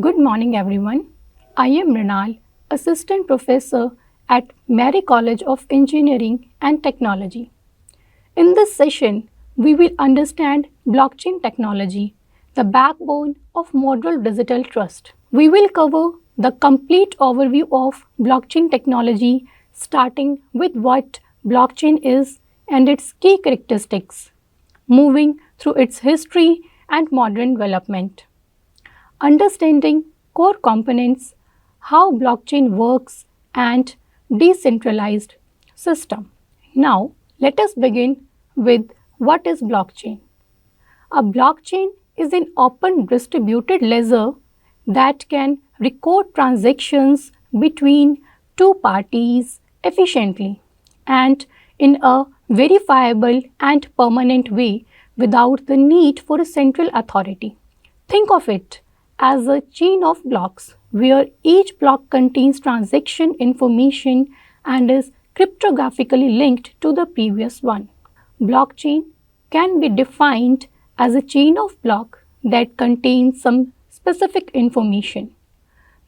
Good morning, everyone. I am Mrinal, Assistant Professor at MERI College of Engineering and Technology. In this session, we will understand blockchain technology, the backbone of modern digital trust. We will cover the complete overview of blockchain technology, starting with what blockchain is and its key characteristics, moving through its history and modern development. Understanding core components, how blockchain works, and decentralized system. Now, let us begin with what is blockchain. A blockchain is an open distributed ledger that can record transactions between two parties efficiently and in a verifiable and permanent way without the need for a central authority. Think of it as a chain of blocks where each block contains transaction information and is cryptographically linked to the previous one. Blockchain can be defined as a chain of blocks that contains some specific information.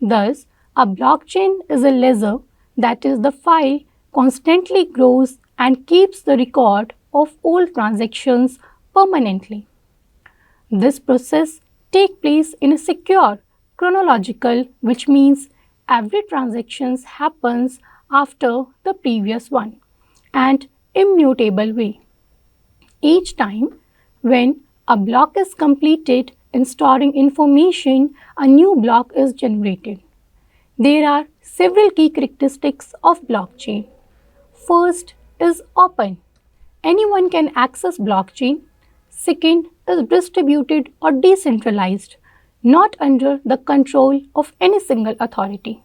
Thus, a blockchain is a ledger that is the file constantly grows and keeps the record of all transactions permanently. This process takes place in a secure, chronological, which means every transaction happens after the previous one, and immutable way. Each time when a block is completed in storing information, a new block is generated. There are several key characteristics of blockchain. First is open. Anyone can access blockchain. Second is distributed or decentralized, not under the control of any single authority.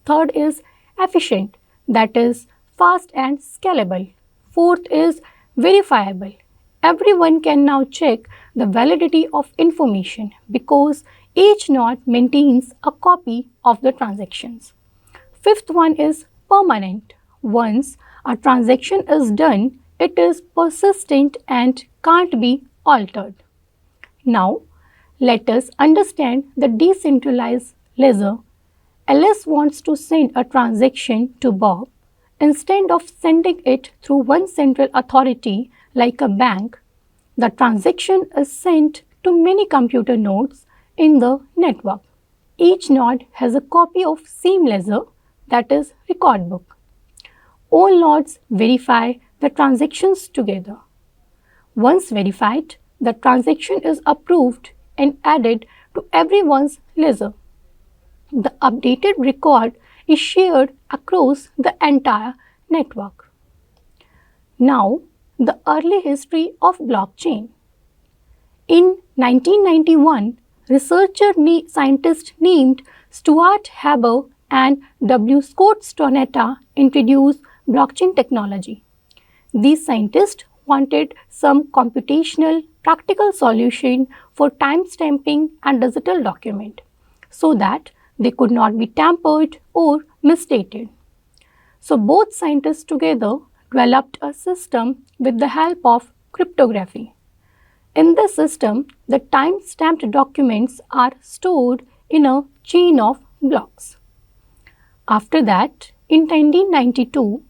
Third is efficient, that is fast and scalable. Fourth is verifiable. Everyone can now check the validity of information because each node maintains a copy of the transactions. Fifth one is permanent. Once a transaction is done, it is persistent and can't be altered. Now, let us understand the decentralized ledger. Alice wants to send a transaction to Bob. Instead of sending it through one central authority like a bank, the transaction is sent to many computer nodes in the network. Each node has a copy of same ledger, that is record book. All nodes verify the transactions together. Once verified, the transaction is approved and added to everyone's ledger. The updated record is shared across the entire network. Now, the early history of blockchain. In 1991, scientists named Stuart Haber and W. Scott Stonetta introduced blockchain technology. These scientists wanted some computational practical solution for timestamping and digital document so that they could not be tampered or misstated. So both scientists together developed a system with the help of cryptography. In this system, the time-stamped documents are stored in a chain of blocks. After that, in 1992,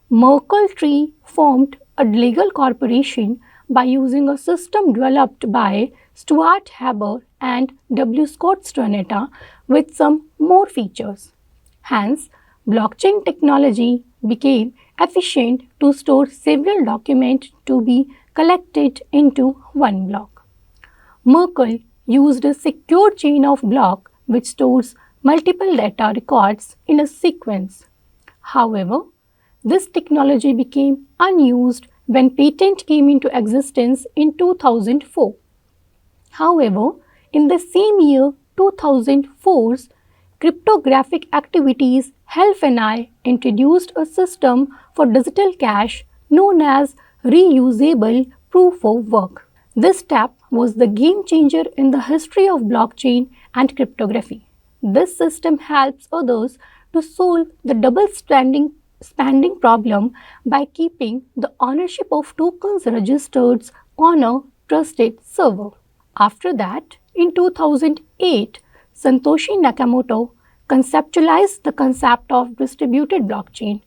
Merkle formed a legal corporation by using a system developed by Stuart Haber and W. Scott Stonetta with some more features. Hence, blockchain technology became efficient to store several documents to be collected into one block. Merkle used a secure chain of blocks which stores multiple data records in a sequence. However, this technology became unused when patent came into existence in 2004. However, in the same year 2004, cryptographic activities HelfNI introduced a system for digital cash known as reusable proof of work. This step was the game changer in the history of blockchain and cryptography. This system helps others to solve the double spending problem by keeping the ownership of tokens registered on a trusted server. After that, in 2008, Satoshi Nakamoto conceptualized the concept of distributed blockchain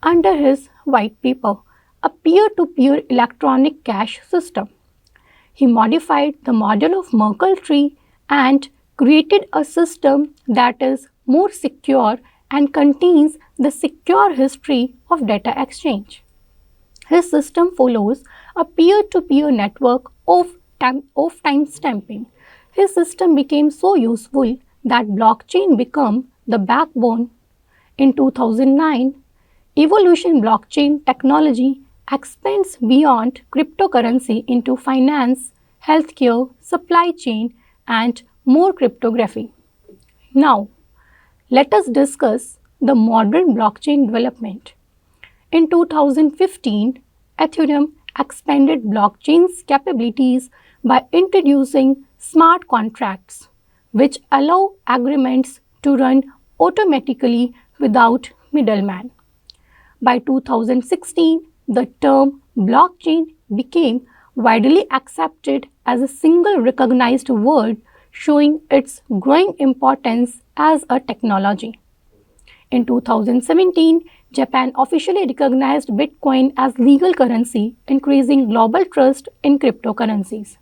under his white paper, a peer-to-peer electronic cash system. He modified the model of Merkle tree and created a system that is more secure and contains the secure history of data exchange. His system follows a peer-to-peer network of timestamping. His system became so useful that blockchain became the backbone. In 2009, evolution blockchain technology expands beyond cryptocurrency into finance, healthcare, supply chain, and more cryptography. Now, let us discuss the modern blockchain development. In 2015, Ethereum expanded blockchain's capabilities by introducing smart contracts, which allow agreements to run automatically without middlemen. By 2016, the term blockchain became widely accepted as a single recognized word, showing its growing importance as a technology. In 2017, Japan officially recognized Bitcoin as legal currency, increasing global trust in cryptocurrencies.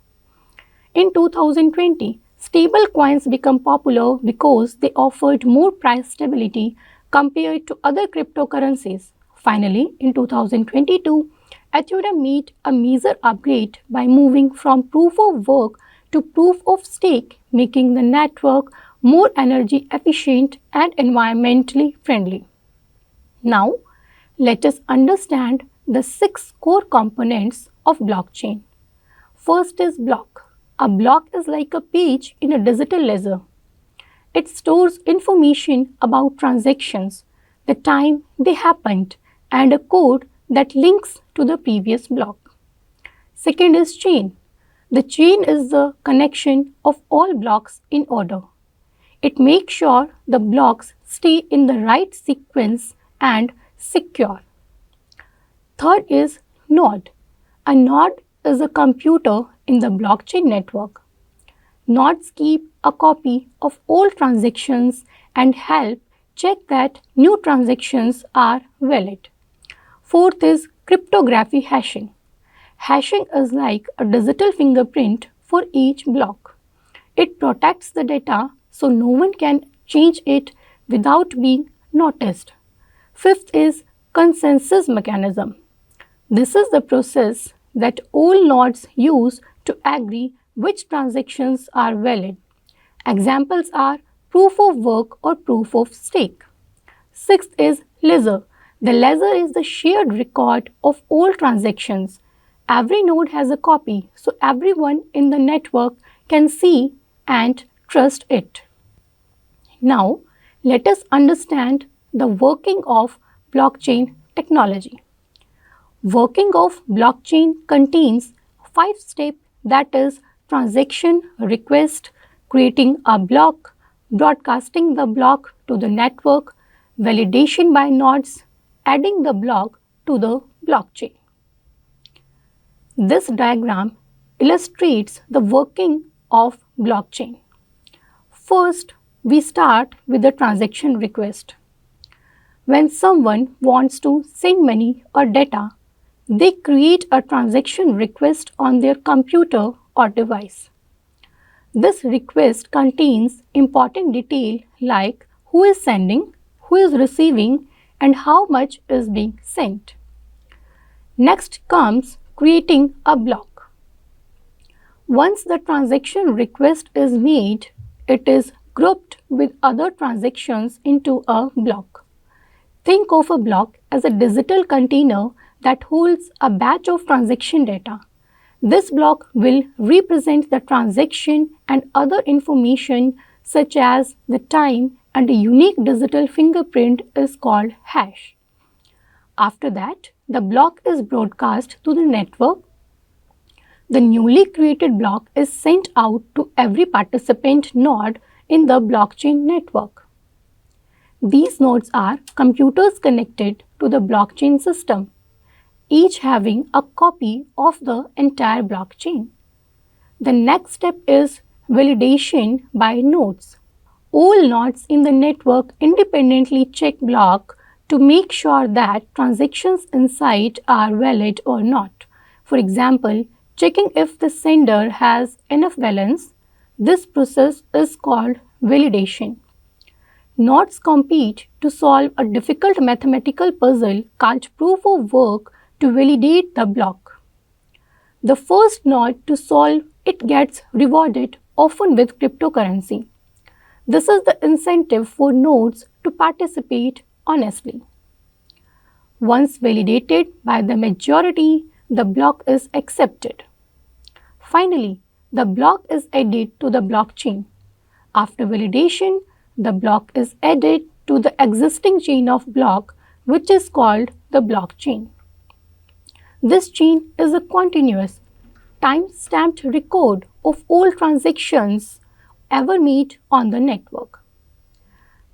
In 2020, stable coins became popular because they offered more price stability compared to other cryptocurrencies. Finally, in 2022, Ethereum made a major upgrade by moving from proof of work to proof of stake, making the network more energy efficient and environmentally friendly. Now, let us understand the 6 core components of blockchain. First is block. A block is like a page in a digital ledger. It stores information about transactions, the time they happened, and a code that links to the previous block. Second is chain. The chain is the connection of all blocks in order. It makes sure the blocks stay in the right sequence and secure. Third is node. A node is a computer in the blockchain network. Nodes keep a copy of all transactions and help check that new transactions are valid. Fourth is cryptography hashing. Hashing is like a digital fingerprint for each block. It protects the data so no one can change it without being noticed. Fifth is consensus mechanism. This is the process that all nodes use to agree which transactions are valid. Examples are proof of work or proof of stake. Sixth is ledger. The ledger is the shared record of all transactions. Every node has a copy, so everyone in the network can see and trust it. Now, let us understand the working of blockchain technology. Working of blockchain contains 5 steps, that is transaction, request, creating a block, broadcasting the block to the network, validation by nodes, adding the block to the blockchain. This diagram illustrates the working of blockchain. First, we start with the transaction request. When someone wants to send money or data, they create a transaction request on their computer or device. This request contains important detail like who is sending, who is receiving, and how much is being sent. Next comes creating a block. Once the transaction request is made, it is grouped with other transactions into a block. Think of a block as a digital container that holds a batch of transaction data. This block will represent the transaction and other information such as the time, and a unique digital fingerprint is called hash. After that, the block is broadcast to the network. The newly created block is sent out to every participant node in the blockchain network. These nodes are computers connected to the blockchain system, each having a copy of the entire blockchain. The next step is validation by nodes. All nodes in the network independently check block to make sure that transactions inside are valid or not. For example, checking if the sender has enough balance. This process is called validation. Nodes compete to solve a difficult mathematical puzzle called proof of work to validate the block. The first node to solve it gets rewarded, often with cryptocurrency. This is the incentive for nodes to participate honestly. Once validated by the majority, the block is accepted. Finally, the block is added to the blockchain. After validation, the block is added to the existing chain of block, which is called the blockchain. This chain is a continuous, time-stamped record of all transactions ever made on the network.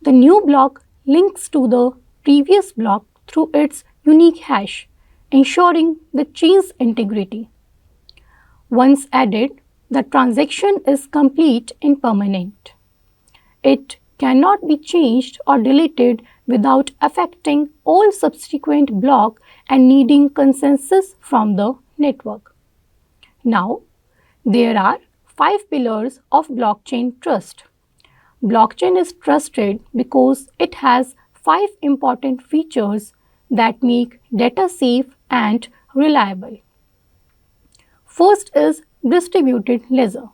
The new block links to the previous block through its unique hash, ensuring the chain's integrity. Once added, the transaction is complete and permanent. It cannot be changed or deleted without affecting all subsequent blocks and needing consensus from the network. Now, there are 5 pillars of blockchain trust. Blockchain is trusted because it has 5 important features that make data safe and reliable. First is distributed ledger.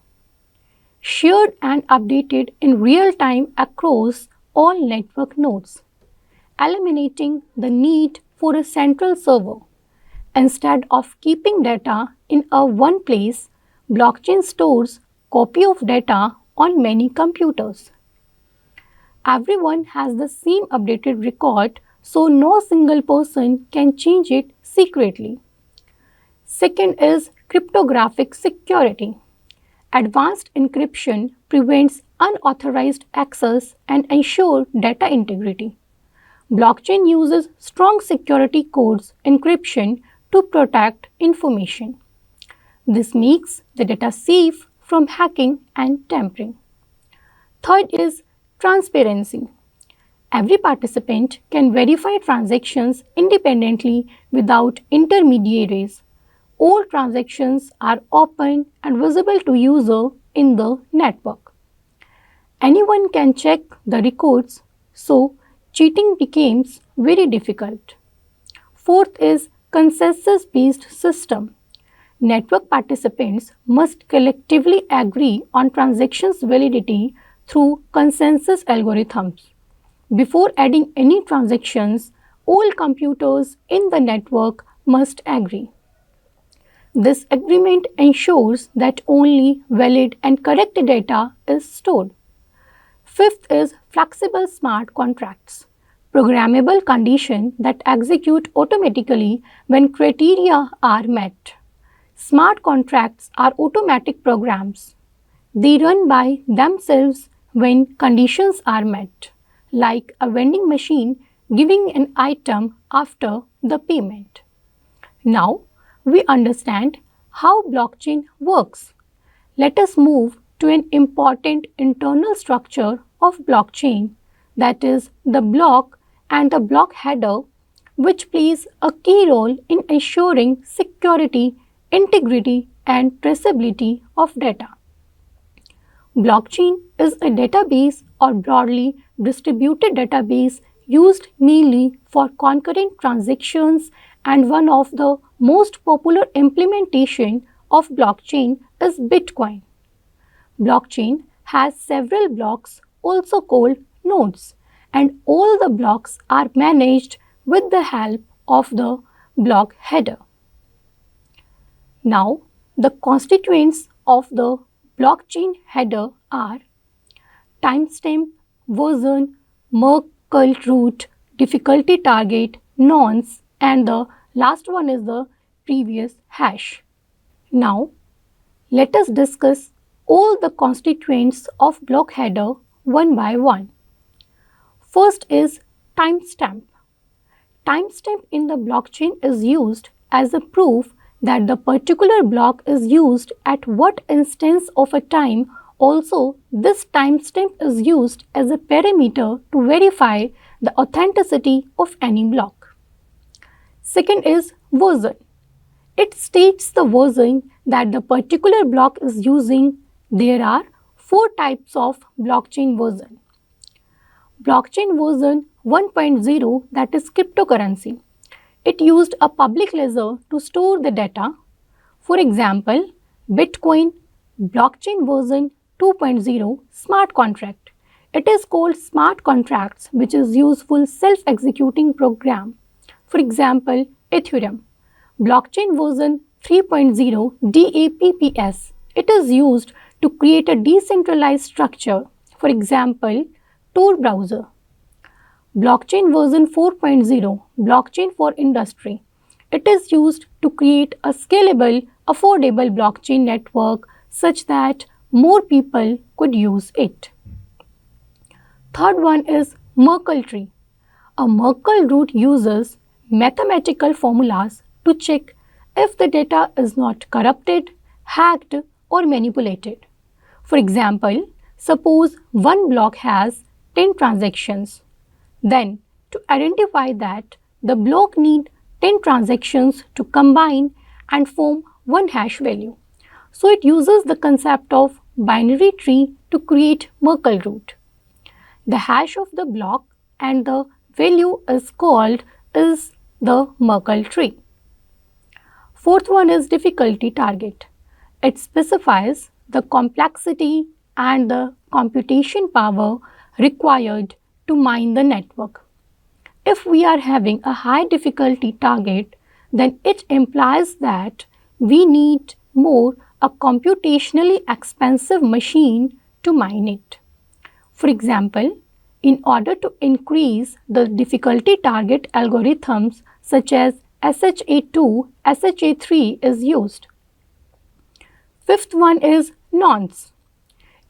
Shared and updated in real time across all network nodes, eliminating the need for a central server. Instead of keeping data in one place, blockchain stores copy of data on many computers. Everyone has the same updated record, so no single person can change it secretly. Second is cryptographic security. Advanced encryption prevents unauthorized access and ensures data integrity. Blockchain uses strong security codes encryption to protect information. This makes the data safe from hacking and tampering. Third is transparency. Every participant can verify transactions independently without intermediaries. All transactions are open and visible to user in the network. Anyone can check the records, so cheating becomes very difficult. Fourth is consensus-based system. Network participants must collectively agree on transactions validity through consensus algorithms. Before adding any transactions, all computers in the network must agree. This agreement ensures that only valid and correct data is stored. Fifth is flexible smart contracts, programmable conditions that execute automatically when criteria are met. Smart contracts are automatic programs. They run by themselves when conditions are met, like a vending machine giving an item after the payment. Now, we understand how blockchain works. Let us move to an important internal structure of blockchain, that is the block and the block header, which plays a key role in ensuring security, integrity, and traceability of data. Blockchain is a database or broadly distributed database used mainly for concurrent transactions, and one of the most popular implementation of blockchain is Bitcoin. Blockchain has several blocks, also called nodes, and all the blocks are managed with the help of the block header. Now, the constituents of the blockchain header are timestamp, version, Merkle root, difficulty target, nonce, and the last one is the previous hash. Now, let us discuss all the constituents of block header one by one. First is timestamp. Timestamp in the blockchain is used as a proof that the particular block is used at what instance of a time Also, this timestamp is used as a parameter to verify the authenticity of any block. Second is version. It states the version that the particular block is using. There are 4 types of blockchain version. Blockchain version 1.0, that is cryptocurrency. It used a public ledger to store the data. For example, Bitcoin. Blockchain version 2.0, smart contract. It is called smart contracts, which is useful self-executing program. For example, Ethereum. Blockchain version 3.0, DApps. It is used to create a decentralized structure. For example, Tor browser. Blockchain version 4.0, blockchain for industry. It is used to create a scalable, affordable blockchain network such that more people could use it. Third one is Merkle tree. A Merkle root uses mathematical formulas to check if the data is not corrupted, hacked, or manipulated. For example, suppose one block has 10 transactions. Then, to identify that, the block needs 10 transactions to combine and form one hash value. So it uses the concept of binary tree to create Merkle root. The hash of the block and the value is called the Merkle tree. Fourth one is difficulty target. It specifies the complexity and the computation power required to mine the network. If we are having a high difficulty target, then it implies that we need more a computationally expensive machine to mine it. For example, in order to increase the difficulty target, algorithms such as SHA2, SHA3 is used. Fifth one is nonce.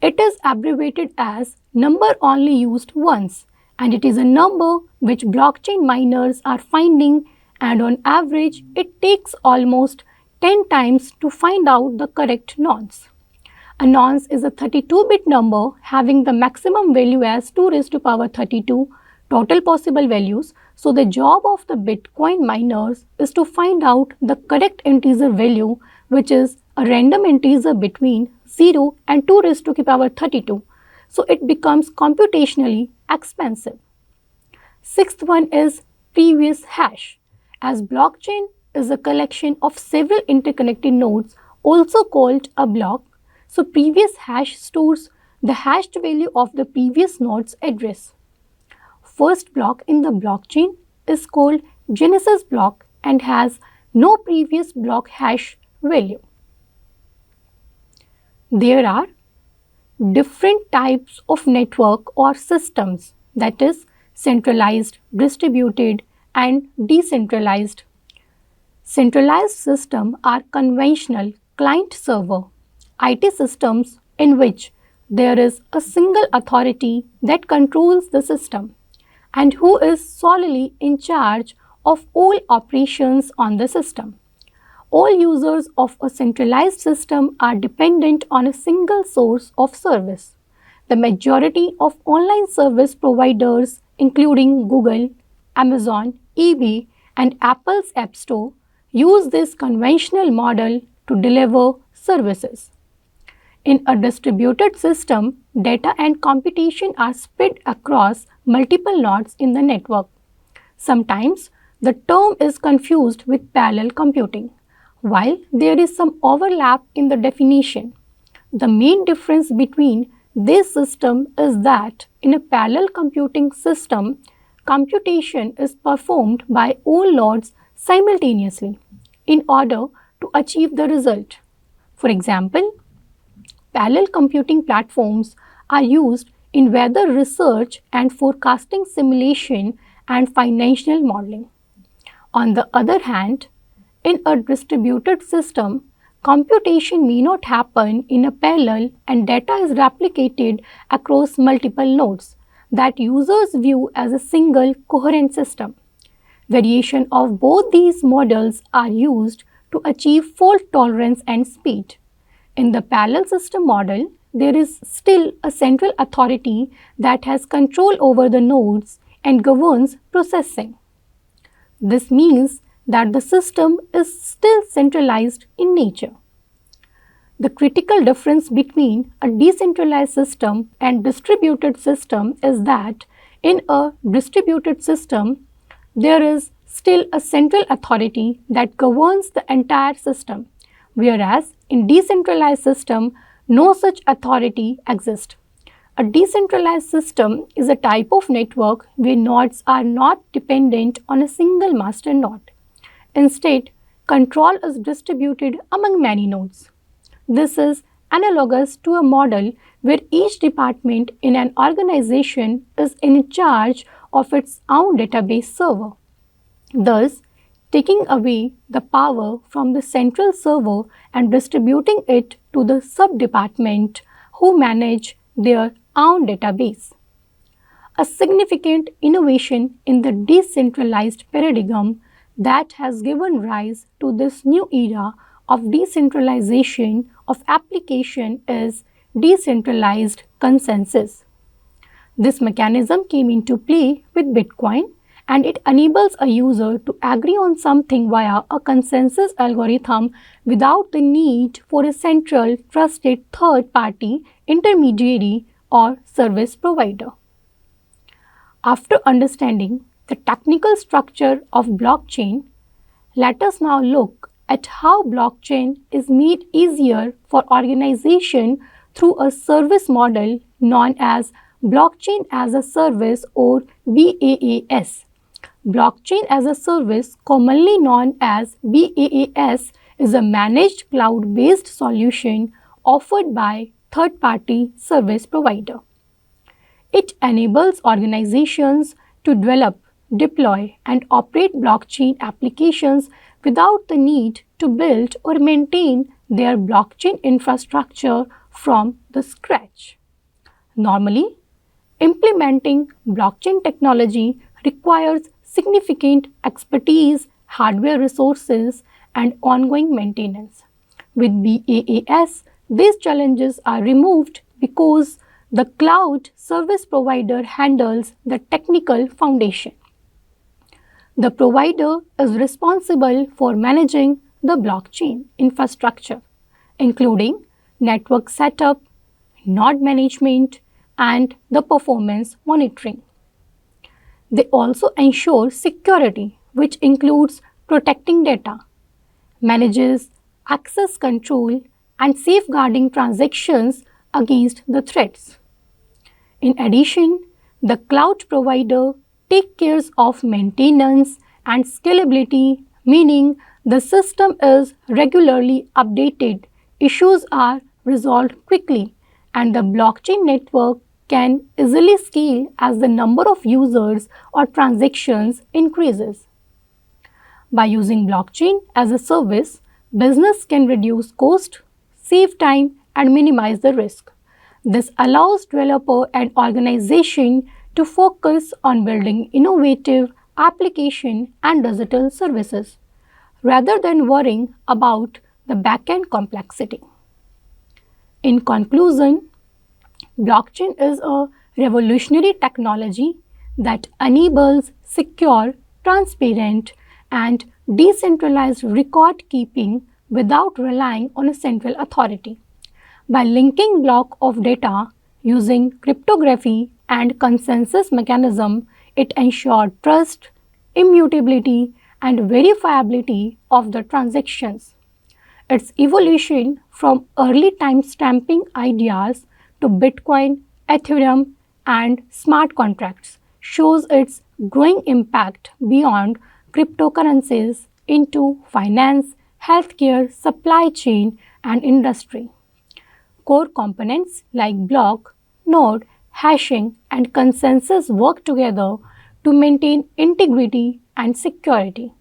It is abbreviated as number only used once, and it is a number which blockchain miners are finding, and on average it takes almost 10 times to find out the correct nonce. A nonce is a 32-bit number having the maximum value as 2 raised to power 32 total possible values. So the job of the Bitcoin miners is to find out the correct integer value, which is a random integer between 0 and 2 raised to the power 32. So it becomes computationally expensive. Sixth one is previous hash. As blockchain is a collection of several interconnected nodes, also called a block, so previous hash stores the hashed value of the previous node's address. First block in the blockchain is called Genesis block and has no previous block hash value. There are different types of network or systems, that is centralized, distributed, and decentralized. Centralized systems are conventional client-server IT systems in which there is a single authority that controls the system and who is solely in charge of all operations on the system. All users of a centralized system are dependent on a single source of service. The majority of online service providers, including Google, Amazon, eBay, and Apple's App Store, use this conventional model to deliver services. In a distributed system, data and computation are spread across multiple nodes in the network. Sometimes the term is confused with parallel computing. While there is some overlap in the definition, the main difference between this system is that in a parallel computing system, computation is performed by all nodes simultaneously in order to achieve the result. For example, parallel computing platforms are used in weather research and forecasting simulation and financial modeling. On the other hand, in a distributed system, computation may not happen in a parallel and data is replicated across multiple nodes that users view as a single coherent system. Variation of both these models are used to achieve fault tolerance and speed. In the parallel system model, there is still a central authority that has control over the nodes and governs processing. This means that the system is still centralized in nature. The critical difference between a decentralized system and distributed system is that in a distributed system, there is still a central authority that governs the entire system, whereas in decentralized system, no such authority exists. A decentralized system is a type of network where nodes are not dependent on a single master node. Instead, control is distributed among many nodes. This is analogous to a model where each department in an organization is in charge of its own database server, thus taking away the power from the central server and distributing it to the sub-department who manage their own database. A significant innovation in the decentralized paradigm that has given rise to this new era of decentralization of application is decentralized consensus. This mechanism came into play with Bitcoin, and it enables a user to agree on something via a consensus algorithm without the need for a central trusted third-party intermediary or service provider. After understanding the technical structure of blockchain, let us now look at how blockchain is made easier for organization through a service model known as Blockchain as a Service or BaaS. Blockchain as a Service, commonly known as BaaS, is a managed cloud-based solution offered by third-party service provider. It enables organizations to develop, deploy, and operate blockchain applications without the need to build or maintain their blockchain infrastructure from the scratch. Normally, implementing blockchain technology requires significant expertise, hardware resources, and ongoing maintenance. With BaaS, these challenges are removed because the cloud service provider handles the technical foundation. The provider is responsible for managing the blockchain infrastructure, including network setup, node management, and the performance monitoring. They also ensure security, which includes protecting data, manages access control, and safeguarding transactions against the threats. In addition, the cloud provider takes care of maintenance and scalability, meaning the system is regularly updated, issues are resolved quickly, and the blockchain network can easily scale as the number of users or transactions increases. By using blockchain as a service, business can reduce cost, save time, and minimize the risk. This allows developer and organization to focus on building innovative application and digital services rather than worrying about the back-end complexity. In conclusion, blockchain is a revolutionary technology that enables secure, transparent, and decentralized record keeping without relying on a central authority. By linking block of data using cryptography and consensus mechanism, it ensures trust, immutability, and verifiability of the transactions. Its evolution from early time-stamping ideas to Bitcoin, Ethereum, and smart contracts shows its growing impact beyond cryptocurrencies into finance, healthcare, supply chain, and industry. Core components like block, node, hashing, and consensus work together to maintain integrity and security.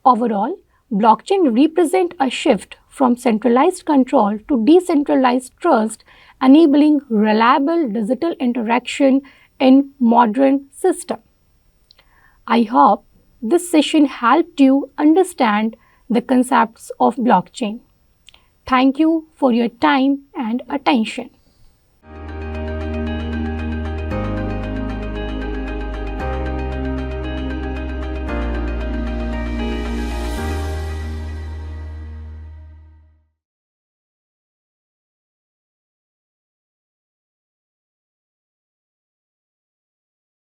Overall, blockchain represents a shift from centralized control to decentralized trust, enabling reliable digital interaction in modern systems. I hope this session helped you understand the concepts of blockchain. Thank you for your time and attention.